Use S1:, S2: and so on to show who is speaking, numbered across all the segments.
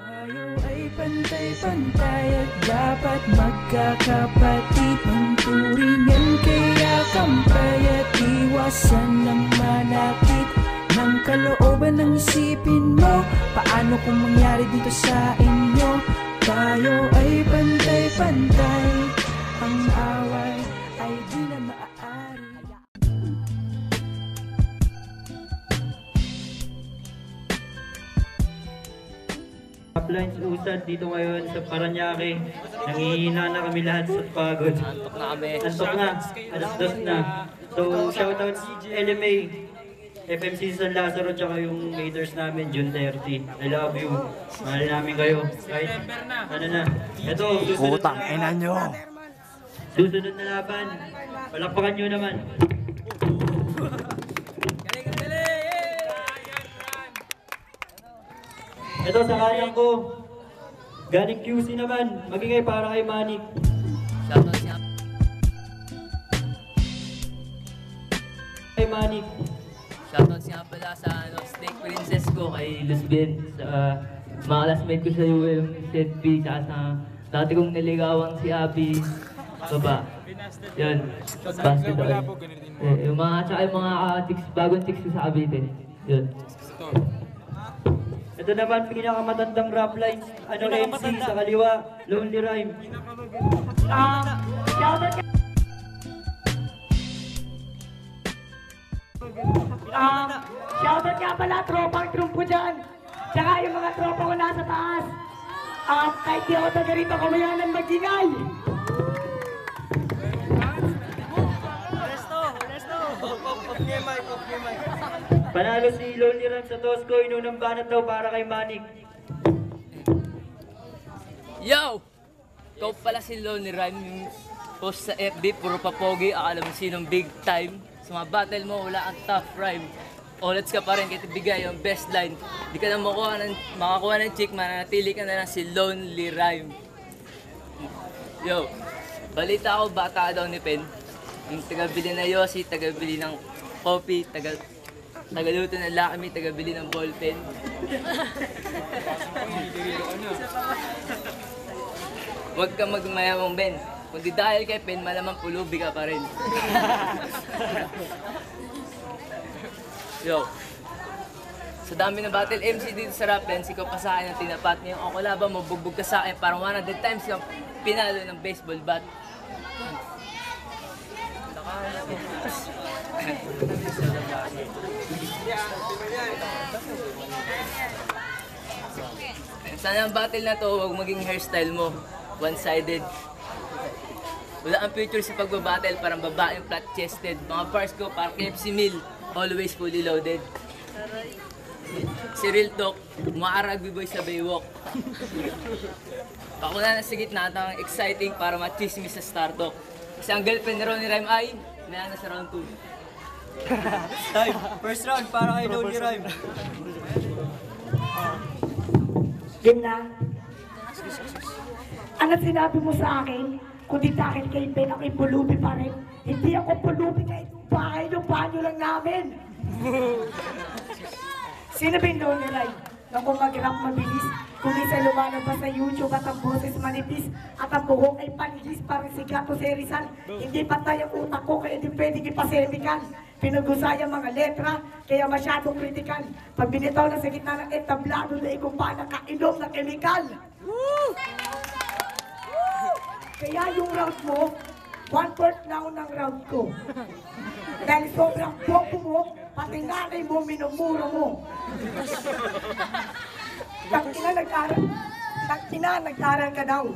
S1: Tayo ay pantay-pantay at dapat magkakapatid. Magturingan kaya kampay at iwasan ng manakit ng kalooban ng isipin mo. Paano kung mangyari dito sa inyo? Tayo ay pantay-pantay, ang away ay di na maaari.
S2: Uplines usad dito ngayon sa Paranaque. Nangihina na kami lahat sa pagod.
S3: Antok na kami.
S2: Antok na. Alas 2 na. So, shoutout LMA, FMC San Lazaro, tsaka yung leaders namin, June 30. I love you. Mahal namin kayo. Kahit ano na. Ito, susunod na laban. Susunod na laban. Palakpakan nyo naman. Ito sa kanyang ko, galing QC naman, magingay para kay Manik.
S3: Shoutout siya.
S2: Kay Manik.
S3: Shoutout siya pala sa Snake Princess ko kay Luzbin. Sa mga classmate ko sa UM, ZP, sa dati kong niligawan si Abby. Baba. Yun. Basketball. Yung mga, tsaka yung mga chicks, bagong chicks ko sa Cavite. Yun.
S2: Ito naman, pinakamatandang rap lines. Ano MC sa kaliwa, Lonely Rhyme.
S4: Shoutout nga pala, tropang trumpo dyan. Tsaka yung mga tropa ko nasa taas. Kahit di ako taga rito, kamayanan magingay.
S2: Panalo si Lonely Rhyme sa Tosco, inunang banat daw para kay Manik.
S3: Yo! Ikaw pala si Lonely Rhyme, yung post sa FB, puro papogi, akala mo sinong big time. Sa mga battle mo, wala kang tough rhyme. Olets ka pa rin, kahit ibigay yung best line. Di ka na makakuha ng chick, mananatili ka na lang si Lonely Rhyme. Yo! Balita ako, bata daw ni Pen. Yung taga-bili na Yossi, taga-bili ng coffee, tagaluto ng Lakmi, taga-bili ng ballpen. Huwag ka magmayamang Ben. Kung di dahil kay Pen, malamang pulubi ka pa rin. Yo. Sa dami ng battle MC dito sa Rap Dance, ikaw pa sa akin ang tinapat niyo. Ang kalaban mo, bugbog ka sa akin. Parang 100 times kang pinalo ng baseball bat. Sana ang battle na to, huwag maging hairstyle mo one-sided. Wala ang future sa pagbabattle, parang babaeng flat-chested. Mga bars ko, parang KFC meal, always fully loaded. Si Real Talk, mga rugby boy sa Baywalk. Ako na nasa gitna ng exciting para machismis sa Star Talk. Kasi ang girlfriend ni Ronnie Rhyme ay na sa round 2.
S2: Time, first round para kay Lonely Rhyme.
S4: Game na. Ano sinabi mo sa akin? Kundi dahil kay Ben ako'y pulubi pa rin. Hindi ako pulubi kahit yung bahay ng banyo lang namin. Sino ba yung Lonely Rhyme? Na kung mag-rap mabilis, kung isa lumalabas sa YouTube at ang boses manipis, at ang buhok ay panigis parang si Gato Serizal. Hindi patay ang utak ko kaya hindi pwedeng ipasemikan. Pinag-usay ang mga letra, kaya masyadong kritikal. Pag binitaw na sa gitna ng entablado na ikumpaan nakainom ng kemikal. Kaya yung round mo, 1/4 now ng round ko. Dahil sobrang bobo mo, pati nanay mo, minumura mo. Tangina, nag-aral ka daw.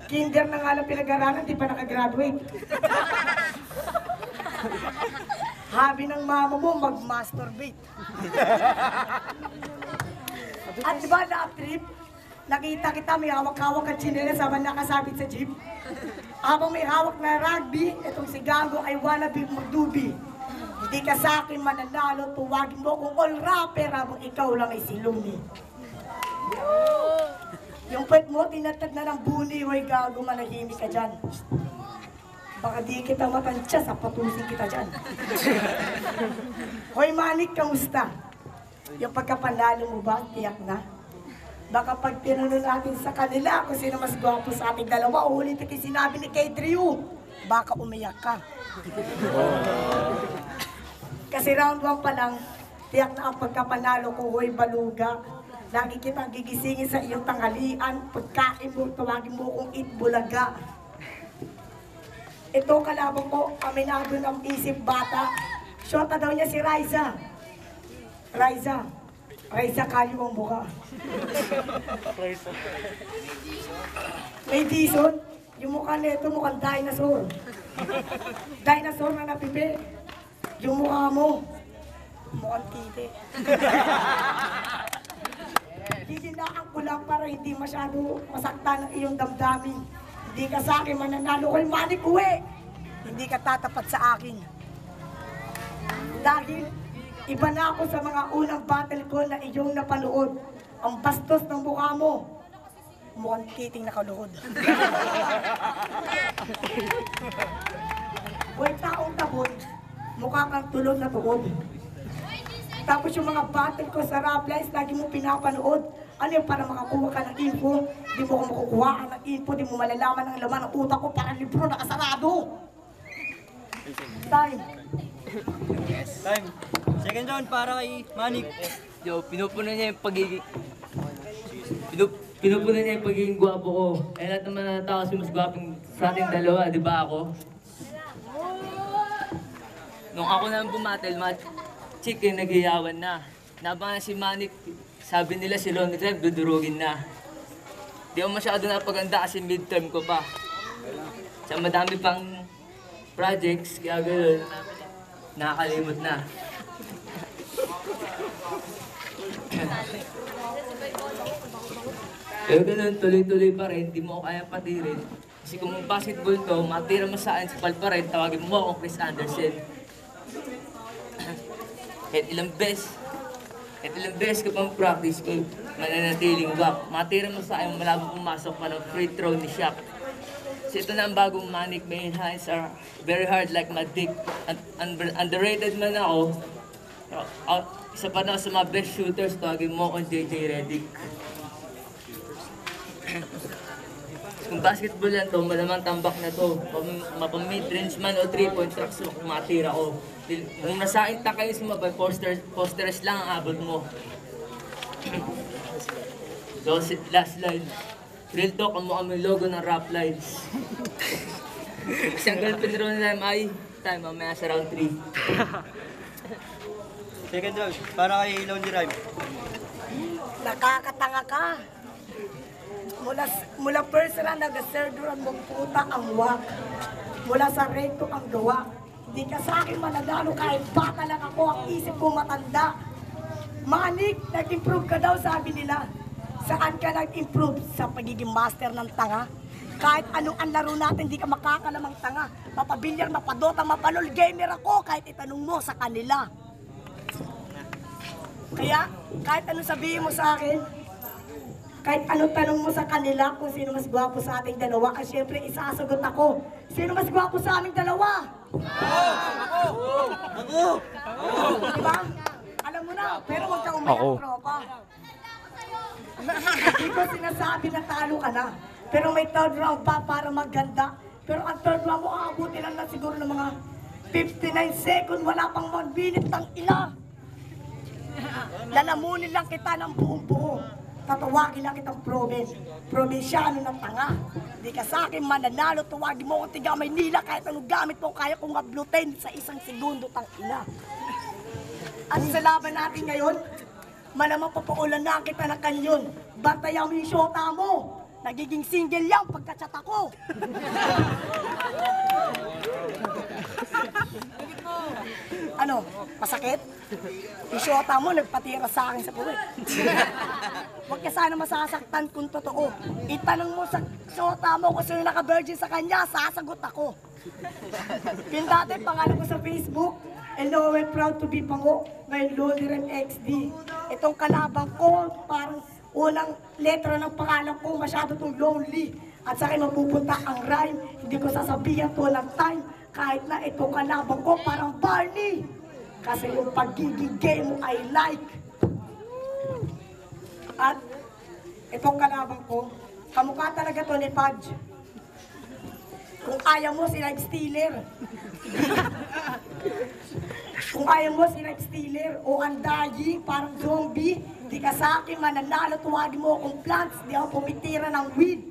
S4: Kinder na nga lang pinag-aralan, di pa nakagraduate. Habi ng mama mo, mag-masturbate. At diba na-trip? Nakita kita, may hawak-hawak at chinelas habang nakasabit sa jeep. Habang may hawak na rugby, itong si Gago ay wannabe magdubi. Hindi ka sa akin mananalo, tuwagin mo kung all rapper habang ikaw lang ay silumi. Yung pet mo, tinatag na ng buni, hoy Gago, manahimik ka dyan. Baka di kita matansya sa patusin kita dyan. Hoy Manik, kamusta? Yung pagkapanalo mo ba, tiyak na? Baka pag tinanong natin sa kanila kung sino mas gwapo sa ating dalawa, ulit ito sinabi ni Kay Drew, baka umiyak ka. Kasi round 1 pa lang, tiyak na ang pagkapanalo ko, Hoy Baluga. Lagi kitang gigisingin sa iyong tanghalian, pagkain mo, tawagin mo kong Itbulaga. Ito kalaban ko, aminado ng isip bata. Shota daw niya si Raisa. Raisa, kayo ang buka. May Dison, yung mukha nito mukhang dinosaur. Dinosaur na napipi. Yung mukha mo, mukhang tite. Didilaan ko lang para hindi masyado masaktan ang iyong damdamin. Hindi ka sa akin mananalo ko'y manik uwi. Hindi ka tatapat sa akin. Dahil iba na ako sa mga unang battle ko na iyong napanood. Ang bastos ng mukha mo, mukhang kiting nakaluhod. Huwag taong tabon, mukha kang tulog na tuod. Tapos yung mga battle ko sa rap lines, lagi mo pinapanood. Ano yung para makakuha ka ng info? Di mo ko makukuha ng info, di mo malalaman ang laman ng utak ko para libro nakasarado. Time.
S2: Time. Second round para kay Manik.
S3: Yo, pinupuno niya yung pagiging... Pinupuno niya yung pagiging gwapo ko. Eh, lahat naman na tao kasi mas gwapong sa ating dalawa, di ba ako? Nung ako naman bumatel, mga chick yung naghiyawan na. Nabangan si Manik, sabi nila si Lonnie Drive, dudurugin na. Di ako masyado napaganda kasi midterm ko pa. Sa madami pang projects, kaya gano'n, nakakalimot na. Pero gano'n, tuloy-tuloy pa rin, di mo ako kayang patirin. Kasi kung ang basketball to, matira mo sa akin sa pal pa rin, tawagin mo akong Chris Anderson. Kahit ilang beses ko pang practice ko, mananatiling wak. Matira mo sa akin, malabo pumasok pa ng free throw ni Shaq. So ito na ang bagong Manik, my hands are very hard like my dick. Underrated man ako. Isa pa na sa mga best shooters, tawagin mo akong JJ Redick. Kung basketball yan to, malamang tambak na to. Mapamid-range man o 3-point tracks, matira ko. Kung nasa inta kayo sumabay, posters lang ang abot mo. So, last line. Real talk, ang mukha may logo ng rap lines. Kasi ang girlfriend rin nila ay time, mamaya sa round 3.
S2: Second round para kay Lonnie Drive.
S4: Nakakatanga ka. Mula personal nag-serduran mong puta ang wak. Mula sa recto ang gawa. Hindi ka sa akin mananalo kahit bata lang ako, ang isip ko matanda. Manik, nag-improve ka daw sabi nila. Saan ka nag-improve? Sa pagiging master ng tanga? Kahit anong ang laro natin, hindi ka makakalamang tanga. Mapabilyar, mapadota, mapalol, gamer ako kahit itanong mo sa kanila. Kaya, kahit anong sabihin mo sa akin, kahit anong tanong mo sa kanila kung sino mas gwapo sa ating dalawa, at syempre isasagot ako. Sino mas gwapo sa aming dalawa? Ako! Diba? Alam mo na, pero huwag kang umayak, tropa. Hindi ko sinasabi na talo ka na. Pero may third round pa para maganda. Pero ang third round mo, aabuti lang na siguro ng mga 59 seconds, wala pang 1 minute ng ila. Lalamunin lang kita ng buong buo. Tatawagin lang kitang probinsyano ng tanga. Hindi ka sa akin mananalo, tawagin mo kung tiga Maynila kahit anong gamit mo, kaya kong ablutin sa 1 segundo, tang ina. At sa laban natin ngayon, malamang papaulan na kita ng kanyon. Bantayan mo yung shota mo. Nagiging single yan pagka-chat ako. Ano? Masakit? Yung shota mo nagpatira sa akin sa puwet. Huwag ka sana masasaktan kung totoo. Itanong mo sa shota mo kung sino naka-virgin sa kanya, sasagot ako. Yung dati, pangalan ko sa Facebook, hello, we're proud to be Pango, ngayon Lonnie Rem XD. Itong kalabang ko, parang unang letra ng pangalan ko, masyado tong lonely. At sa akin mapupunta ang rhyme, hindi ko sasabihan to ng time, kahit na itong kalabang ko, parang Barney. Kasi yung pagiging gay mo ay like. At Itong kalaban ko, kamukha talaga to ni Pudge. Kung ayaw mo, si Life Stealer. Kung ayaw mo, si Life Stealer o andayi, parang zombie, di ka sa akin mananalo, tuwagin mo akong plants, di ako pumitira ng weed.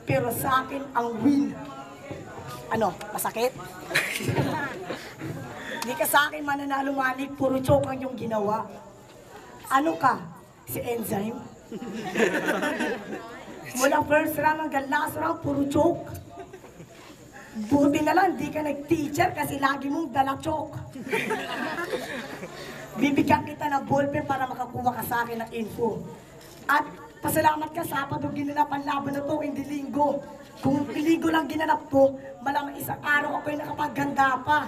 S4: Pero sa akin, ang win. Ano, masakit? Di ka sa akin mananalo, manik, puro choke ang yung ginawa. Ano ka? Si Enzyme? Mula first round hanggang last round, puro choke. Buti na lang, di ka nag-teacher kasi lagi mong dala choke. Bibigyan kita ng ballpen para makakuha ka sa akin ng info. At pasalamat ka, Sabado ginanap ang laban na to, hindi linggo. Kung linggo lang ginanap to, malamang isang araw ako'y nakapagganda pa.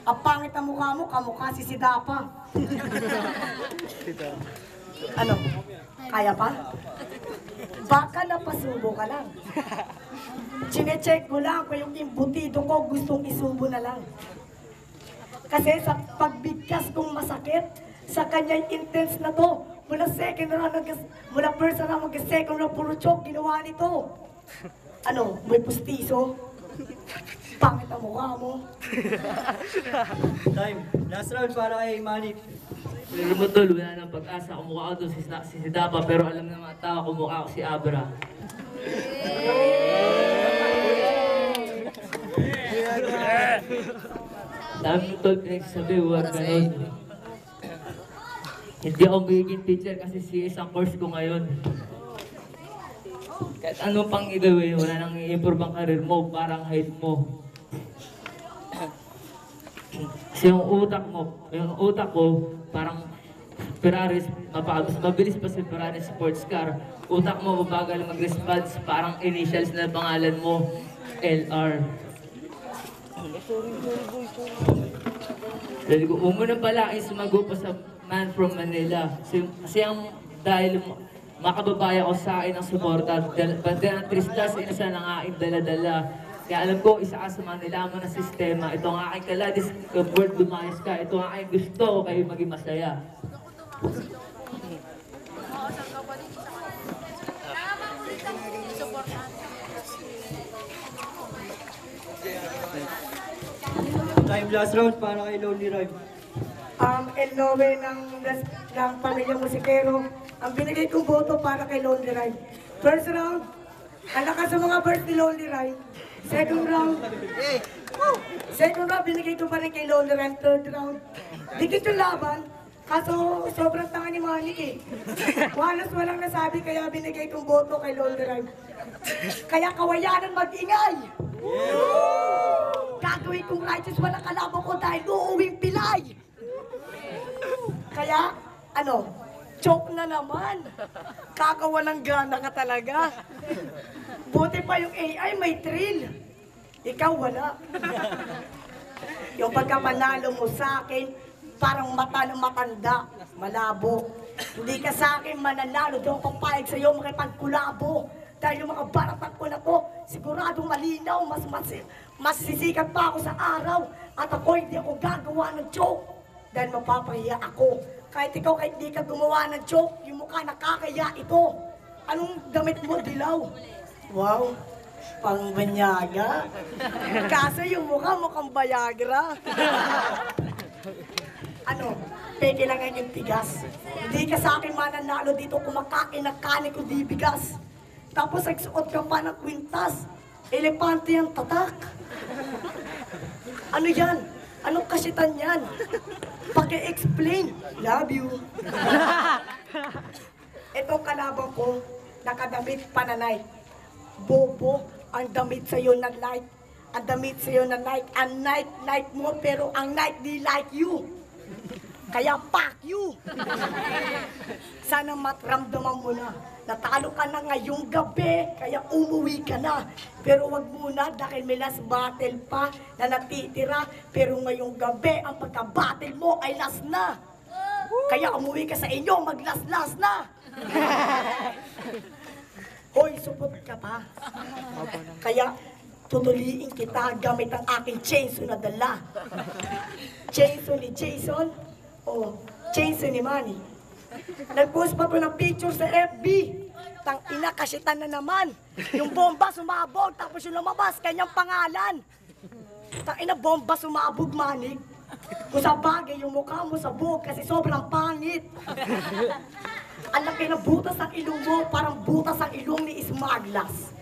S4: Ang pangit ang mukha mo, kamukha si Sidapa. Ano? Kaya pa? Baka napasubo ka lang. Chine-check ko lang kung yung imbutido ko gustong isubo na lang. Kasi sa pagbigkas kong masakit, sa kanyang intense na to, mula second round, mula first round hanggang second round, puro choke, ginawa nito. Ano, may pustiso? Pangit ang mukha mo.
S2: Time. Last round para kay Manny.
S3: Pero mo tol, wala nang pag-asa. Kumukha ko to si Sidapa, pero alam na mga tao, kumukha ko si Abra. Dami mo tol, pinagsasabi, huwag ganun. Hindi ako magiging teacher kasi CS ang course ko ngayon. Kahit ano pang i-gawin, wala nang i-improve ang career mo, parang height mo. Kasi yung utak ko, parang Ferrari, mas mabilis pa si Ferrari sports car. Utak mo, mabagal mag-response, parang initials na pangalan mo, LR. Dahil ko, umuna pala ay sumago pa sa Man from Manila. Kasi ang dahil makababaya ko sa akin ang suporta, banda ng Tristas, inasa ng aking dala-dala. Kaya alam ko, isa ka sa Manila mo na sistema. Ito ang aking kaladis, world lumayas ka. Ito ang aking gusto, kayo maging masaya.
S2: Time last round para kay Lonely Rhyme.
S4: El Nove ng pamilya musikero, ang binigay kong boto para kay Lonely Rhyme. First round, ang lakas sa mga birds ni Lonely Rhyme. Second round, binigay ko pa rin kay Lonely Rhyme. Third round, dikit yung laban, kaso sobrang tanga ni Manik eh. Walang nasabi kaya binigay kong boto kay Lonely Rhyme. Kaya kawayanan mag-ingay! Gagawin kong righteous, walang kalaban ko dahil uuwing pilay! Kaya, ano, choke na naman. Kakawalang gana ka talaga. Buti pa yung AI may thrill. Ikaw wala. Yung pagkapanalo mo sa akin, parang mata ng matanda, malabo. Hindi ka sa akin mananalo, doon kong pahig sa'yo makipagkulabo. Dahil yung mga baratang ko na to, siguradong malinaw, mas sisikat pa ako sa araw. At ako hindi ako gagawa ng joke. Dahil mapapahiya ako. Kahit ikaw, kahit di ka gumawa ng joke, yung mukha nakakaya ito. Anong damit mo, dilaw? Wow, pangbanyaga. Kaso yung mukha mukhang Viagra. Ano, peke lang yung tigas. Hindi ka sa akin mananalo dito kumakain ng kanin ko di bigas. Tapos nagsuot ka pa ng kwintas. Elepante yung tatak. Ano yan? Anong kasitan yan? Paki-explain. Love you. Itong kalaban ko, nakadamit pananay. Bobo, ang damit sa'yo na light. Ang damit sa'yo na light. Ang night mo, pero ang night di like you. Kaya fuck you. Sana matramdaman mo na. Natalo ka na ngayong gabi, kaya umuwi ka na. Pero wag muna dahil may last battle pa na natitira. Pero ngayong gabi, ang pagka-battle mo ay last na. Kaya umuwi ka sa inyo, mag-last na. Hoy, supot ka pa. Kaya tutuliin kita gamit ang aking chainsaw na dala. Chainsaw ni Jason o chainsaw ni Manny. Nag-post pa to ng picture sa FB. Tang ina, kasitan na naman. Yung bomba sumabog, tapos yung lumabas, kanyang pangalan. Tang ina, bomba sumabog, manik. Kung sa bagay, yung mukha mo sa buhok kasi sobrang pangit. Ang laki na butas ang ilong mo, parang butas ang ilong ni Ismaglas.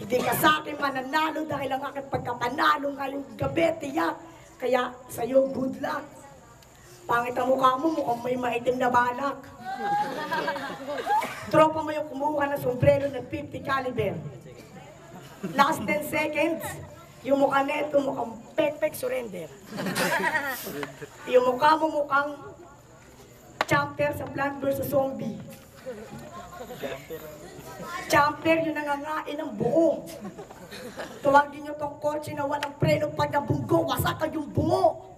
S4: Hindi ka sa akin mananalo dahil ang aking pagkapanalo ngayong gabi, tiyak. Kaya sa'yo, good luck. Pangit ang mukha mo, mukhang may maitim na balak. Tropa mo yung kumuha ng sombrero ng 50 caliber. Last 10 seconds, yung mukha neto mukhang pek-pek surrender. Yung mukha mo mukhang jumper sa Plant vs. Zombie. Jumper yung nangangain ng buo. Tuwagin nyo tong kotse na walang preno pag nabunggo, wasakan yung bungo.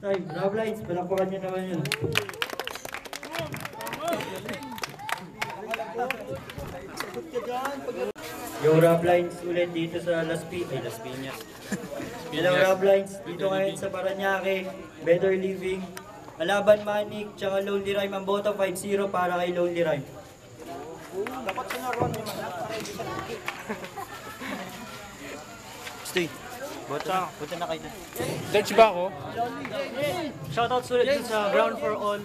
S2: Ay, Rob Lines, palakpakan niyo naman yun. Yung Rob Lines ulit dito sa Las Piñas. Hello Rob Lines, dito ngayon sa Paranaque, Better Living. Alaban Manik, tsaka Lonely Rhyme. Ang boto 5-0 para kay Lonely Rhyme. Dapat sinaruan mo naman.
S5: Stay. Buta na kayo.
S6: Judge ba ako? Shoutout sulit dun sa Ground for All.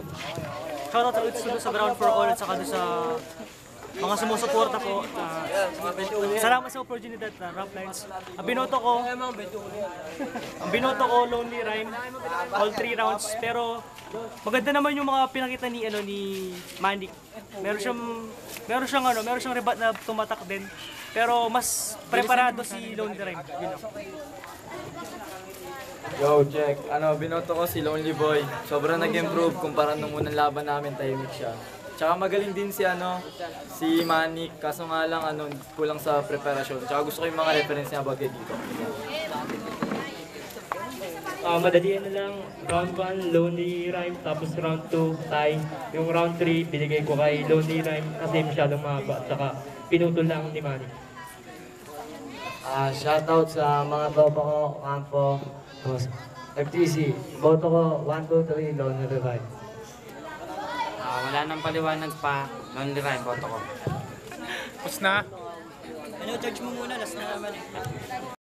S6: Shoutout ulit sa Ground for All at saka dun sa mga sumusuporta ko. Salamat sa opportunity na Rough Lines. Ang binoto ko Lonely Rhyme, all 3 rounds. Pero maganda naman yung mga pinakita ni Manik. Meron siyang rebat na tumatak din. Pero mas preparado si Lonely Rhyme.
S7: Yo, check. Binoto ko si Lonely Boy. Sobrang nag-improve kumpara nung unang laban namin, tahimik siya. Tsaka magaling din si Manik, kaso nga lang kulang sa preparasyon. Tsaka gusto ko yung mga reference niya bagay dito.
S8: Madalian na lang, round 1, Lonely Rhyme, tapos round 2, tie. Yung round 3, binigay ko kay Lonely Rhyme kasi masyadong mahaba, at saka pinutol lang ni Manny.
S9: Shoutout sa mga tropa ko, Campo, FTC. Boto ko 1, 2, 3, Lonely Rhyme.
S5: Wala nang paliwanag pa. Lonely Rhyme, boto ko.
S6: Tapos na?
S2: Ano, charge mo muna, last na naman eh.